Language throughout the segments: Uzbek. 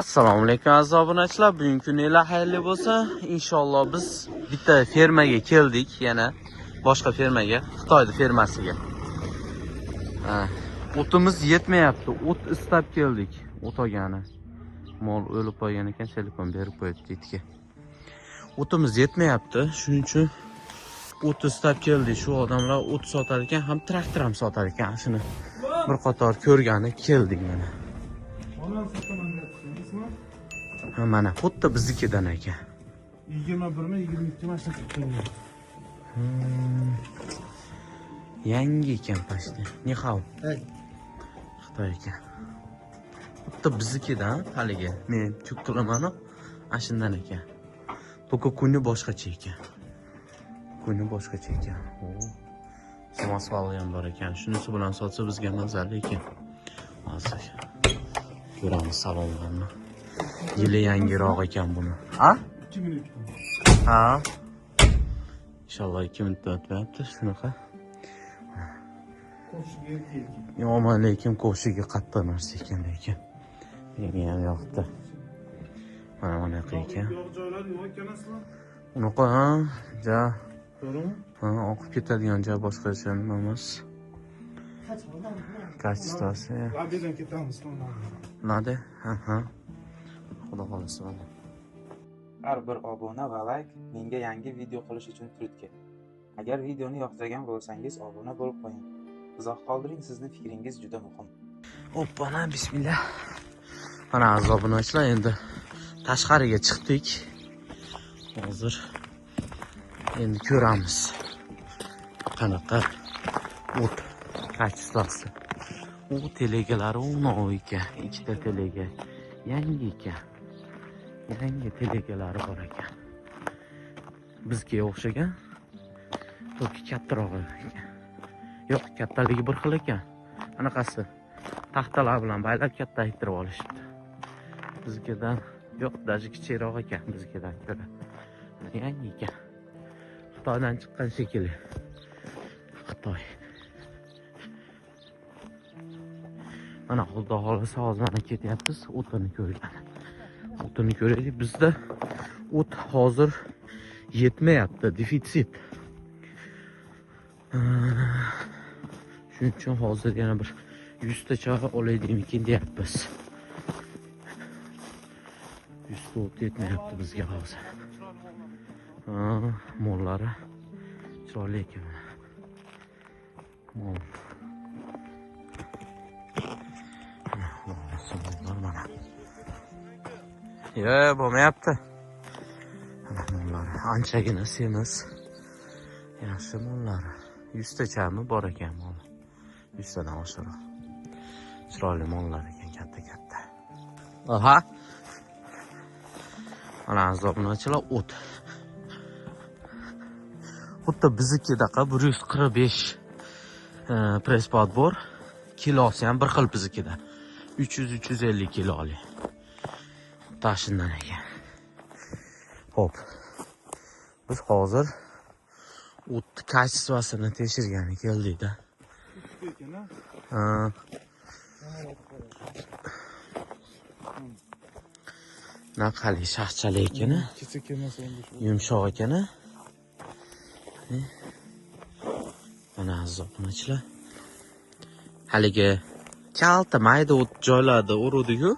Assalomu alaykum aziz obunachilar. Bugungi kuninglar xayrli bo'lsa, inshaalloh biz bitta fermaga keldik, yana boshqa fermaga, Xitoyning fermasiga. O'timiz yetmayapti. O't istab keldik. O't olgani. Mol o'lib qolgan ekan, telefon berib qo'yibdi itga. O'timiz yetmayapti. Shuning uchun o't istab keldik. Shu odamlar o't sotar ekan, ham traktor ham sotar ekan. Shuni bir qator ko'rgani keldik mana. Mana xuddi biznikidan ekan. 21 mi 22 mashina chiqqan. Yangi ekan pashti. Nihao. Xitoy ekan. Xuddi biznikidan haligi. Men tuk turaman, ashundan ekan. To'q kuni boshqacha ekan. Kuni boshqacha ekan. Samasvali ham bor ekan. Shunisi bilan sotsa bizga mazali ekan. Hozir ko'ramiz salonlarni. Yili yangiroq ekan buni. Ha? 2 minut. Ha. Inshaalloh 2 minutda o'tmayapti shunaqa. Yomon lekin qo'shiga qattiq narsa ekan lekin. Menga ham yoqdi. Mana bunaqa ekan. Yo'q joylar yo'q ekan aslan. Unaqa ha, ja. To'g'rimi? Ha, oqib ketadigan joy boshqacha emas. Kачествоsi. Labidan ketamiz to'g'rimi? Nada? Ha. Xudo xolasa. Har bir obuna va like menga yangi video qilish uchun turtki. Agar videoni yoqtirgan bo'lsangiz obuna bo'lib qo'ying. Izoh qoldiring, sizning fikringiz juda muhim. Hoppana, bismillah. Mana aziz obunachilar, endi tashqariga chiqdik. Hozir endi ko'ramiz. Qanaqa o't kачествоsi. U telegalari novi ekan, ikkita telega. Yangi ekan. Yangi telegalari bor ekan. Bizga o'xshagan. To'ki kattaroq ekan. Yo'q, kattaligi bir xil ekan. Anaqasi taxtalar bilan baylab kattaytirib olishibdi. Bizgadan yo'q, daji kichikroq ekan bizgadan ko'ra. Yangi ekan. Xitoydan chiqqan shekilli. Xitoy. Mana xudo xolasa hozir mana ketyapmiz, o'tini ko'rgan. O'tini ko'raylik. Bizda o't hozir yetmayapti, defitsit. Shuning uchun hozir yana bir 100 ta choy olaylikmikin deyapmiz. 100 ta o't yetmayapti bizga hozir. Mollari chiroyli ekan. Mol. Mana. Yo'q, bo'lmayapti. Mollar anchagina semiz. Yaxshi mollar. 100 ta chami bor ekan mol. 100 tadan oshiq. Chiroyli mollar ekan, katta-katta. Aha. Mana azobnachilar o't. Xuddi biznikidaqa 145 press-pad bor. Kilosi ham bir xil biznikida. 300-350 kiloli. Tashindan ekan. Xo'p. Biz hozir o't kачествосini tekshirgani keldik-da. Naqali shaxchali ekan. Kichik kelmasa endi shu. Yumshoq ekan. Mana azobunachilar. Haligi kalta mayda o't joylarda uruvdik-ku.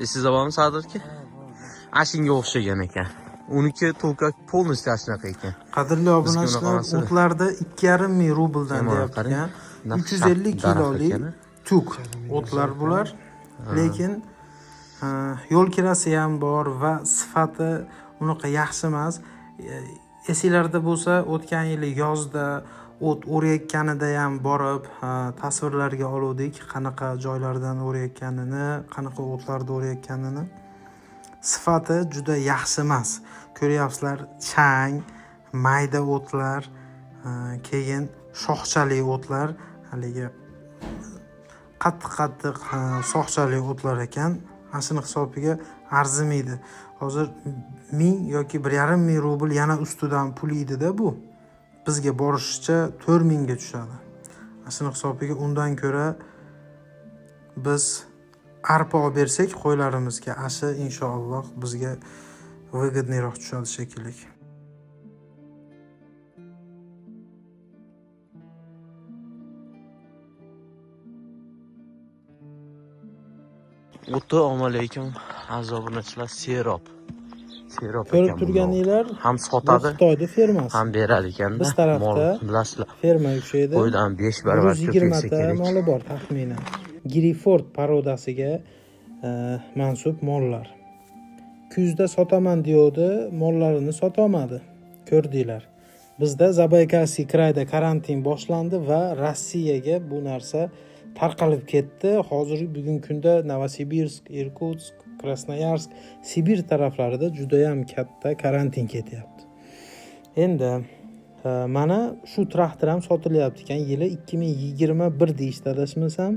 Esingizda bormi Sadirki? Ashinga o'xshagan ekan. Uniki to'ka полностью shunaqa ekan. Qadrli obunachilar, o'tlarda 2,5 rubldan deyapti. 350 kilolik tuk o'tlar bular. Lekin yo'l kirasi ham bor va sifati unaqa yaxshi emas. Esinglarda bo'lsa, o'tgan yili yozda o't o'rayotganida ham borib tasvirlarga oluvdik, qanaqa joylardan o'rayotganini, qanaqa o'tlarda o'rayotganini. Sifati juda yaxshi emas. Ko'ryapsizlar, chang, mayda o'tlar, keyin shoxchali o'tlar, haligi qattiq shoxchali o'tlar ekan. Ashuni hisobiga arzimaydi. Hozir 1000 yoki 1,5 rubl yana ustidan pul yedi-da bu. Bizga borishicha 4000 ga tushadi. Ashuni hisobiga undan ko'ra biz arpa olib bersak qo'ylarimizga, ashi inshaalloh bizga выгодныйroq tushadi shekilli. Assalomu alaykum aziz obunachilar. Serob Ko'rib turganinglar ham sotadi, Xitoyda fermasi. ham beradi ekanda. Biz tarafda bilasizlar. ferma yukshaydi. Qo'ydan 5 barobar ko'p 120 eksa ta kerak. moli bor taxminan. Griford parodasiga mansub mollar. Kuzda sotaman deyodi, mollarini sotolmadi. Ko'rdinglar. Bizda Zabaykalskiy krayda karantin boshlandi va Rossiyaga bu narsa tarqalib ketdi. Hozirgi bugungi kunda Novosibirsk, Irkutsk, Krasnoyarsk, Sibir taraflarida juda ham katta karantin ketyapti. Endi mana shu traktor ham sotilyapti ekan. Yili 2021 deyishda adashmasam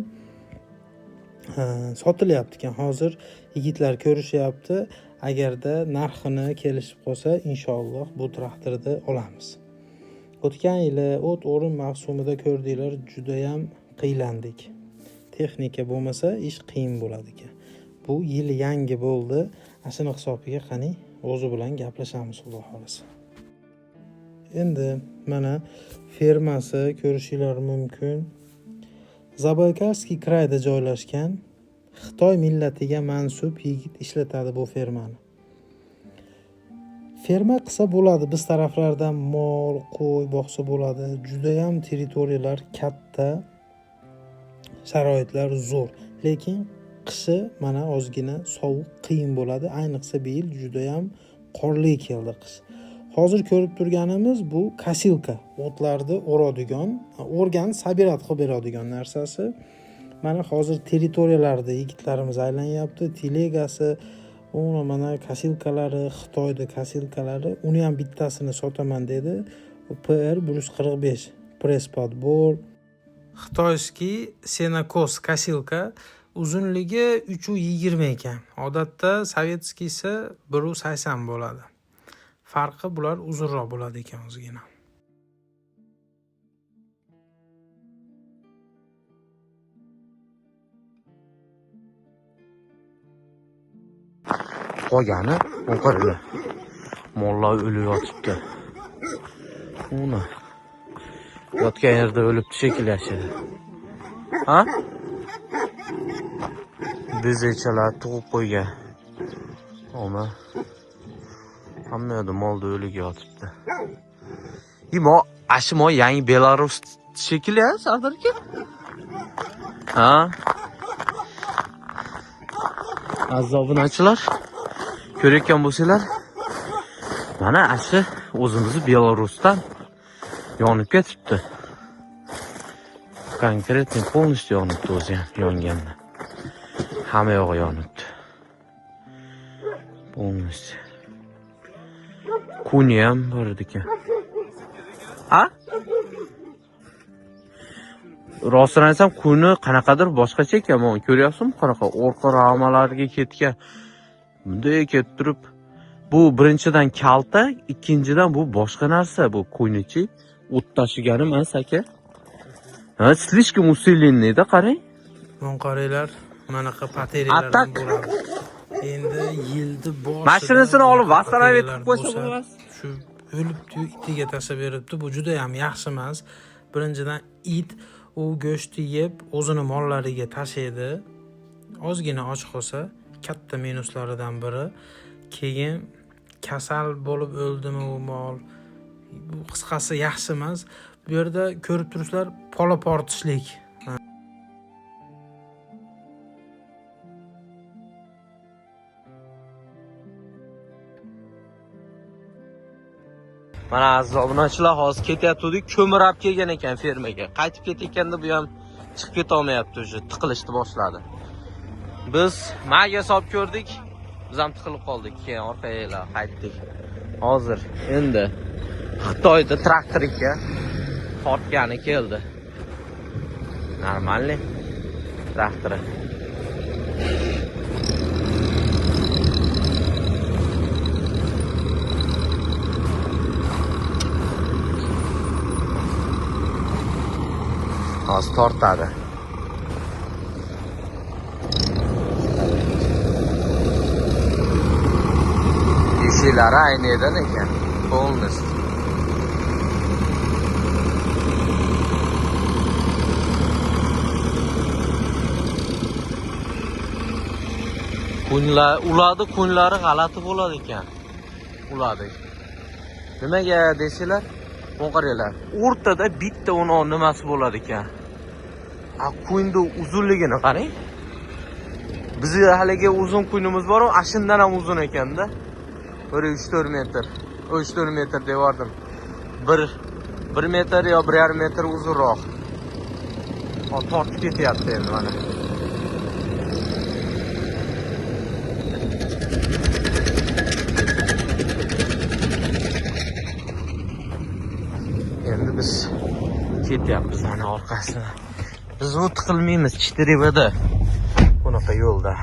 sotilyapti ekan. Hozir yigitlar ko'rishyapti. Agarda narxini kelishib qolsa, inshaalloh bu traktorni olamiz. O'tgan yili o't o'rim mavsumida ko'rdinglar, juda ham qiylandik. Texnika bo'lmasa, ish qiyin bo'ladi ekan. Bu yil yangi bo'ldi. Ashuni hisobiga qani o'zi bilan gaplashamiz xudo xolasa. Endi mana fermasi ko'rishingiz mumkin. Zabaykalskiy krayda joylashgan. Xitoy millatiga mansub yigit ishlatadi bu fermani. Ferma qilsa bo'ladi, biz taraflardan mol, qo'y boqsa bo'ladi. Juda ham territoriyalar katta, sharoitlar zo'r. Lekin qishi mana ozgina sovuq, qiyin bo'ladi. Ayniqsa bu yil juda ham qorli keldi qish. Hozir ko'rib turganimiz bu kasilka, o'tlarni o'radigan, o'rgan sabirat qilib beradigan narsasi. Mana hozir territoriyalarda yigitlarimiz aylanyapti. Telegasi, mana kasilkalari, Xitoyda kasilkalari, uni ham bittasini sotaman dedi. PR 145 press podbor. Xitoyskiy senakos kasilka uzunligi 320 ekan. Odatda sovetskiysi 180 bo'ladi. Farqi bular uzunroq bo'ladi ekan o'zigina. Qolgani o'qirlar. Mollar o'lib yotibdi. Uni yotgan yerda o'libdi shekillashadi. Ha? Bezechalar tug'ib qo'ygan. Ona hamma yerda molda o'lik yotibdi. Ashimo yangi Belarus shekilli ha, Sardor aka? Ha? Aziz obunachilar, ko'rayotgan bo'lsanglar, mana ashi o'zimizni Belarusdan yonib ketibdi. Konkretni полностью yonibdi o'zi ham, yonganda. Hamma yog'i yonibdi. Полностью. Kuni ham bor ekan. Ha? Rostini aytsam, kuni qanaqadir boshqacha ekan. Mana ko'ryapsizmi, qanaqa orqa ramalarga ketgan. Bunday ketib turib, bu birinchidan kalta, ikkinchidan bu boshqa narsa, bu kunichi o't tashigani emas aka. Ha, слишком усиленныйda qarang. Mana qaranglar, manaqa bateriyalar bo'ladi. Endi yildi boshida mashinasini olib vasqarab etib qo'ysa bo'lmas. Shu o'libdi, itiga tashlab beribdi. Bu juda ham yaxshi emas. Birinchidan it u go'shtni yeb o'zini mollariga tashlaydi. Ozgina och qolsa katta minuslaridan biri. Keyin kasal bo'lib o'ldimi u mol. Bu qisqasi yaxshi emas. Bu yerda ko'rib turibsizlar, pola portishlik. Mana aziz obunachilar, hozir ketyapti, ko'mir olib kelgan ekan fermaga. Qaytib ketayotganda bu ham chiqib keta olmayapti, o'sha tiqilishni boshladi. Biz maga solib ko'rdik, biz ham tiqilib qoldik. Keyin orqaga qaytdik. Hozir endi Xitoyda traktoriga tortgani keldi. Normalniy traktori. Hozir tortadi. Desiylari aynadan ekan. Полностью. Ularni kunlari g'alati bo'ladi ekan. Ularni. Nimaga desizlar? O'qiringlar. O'rtada bitta uni nimasi bo'ladi ekan. Kunni uzunligini qarang. Bizning haligi uzun kunimiz bor, ashundan ham uzun ekanda. 3-4 metr. 3-4 metr devordim. 1 metr yo 1,5 metr uzunroq. Tortib ketyapti endi mana. Endi biz ketyapmiz ana orqasidan. Biz o't qilmaymiz Chitiribada. Bunaqa yo'lda.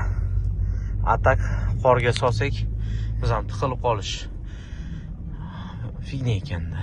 Atak qorga solsak, biz ham tiqilib qolish. Figna ekanda.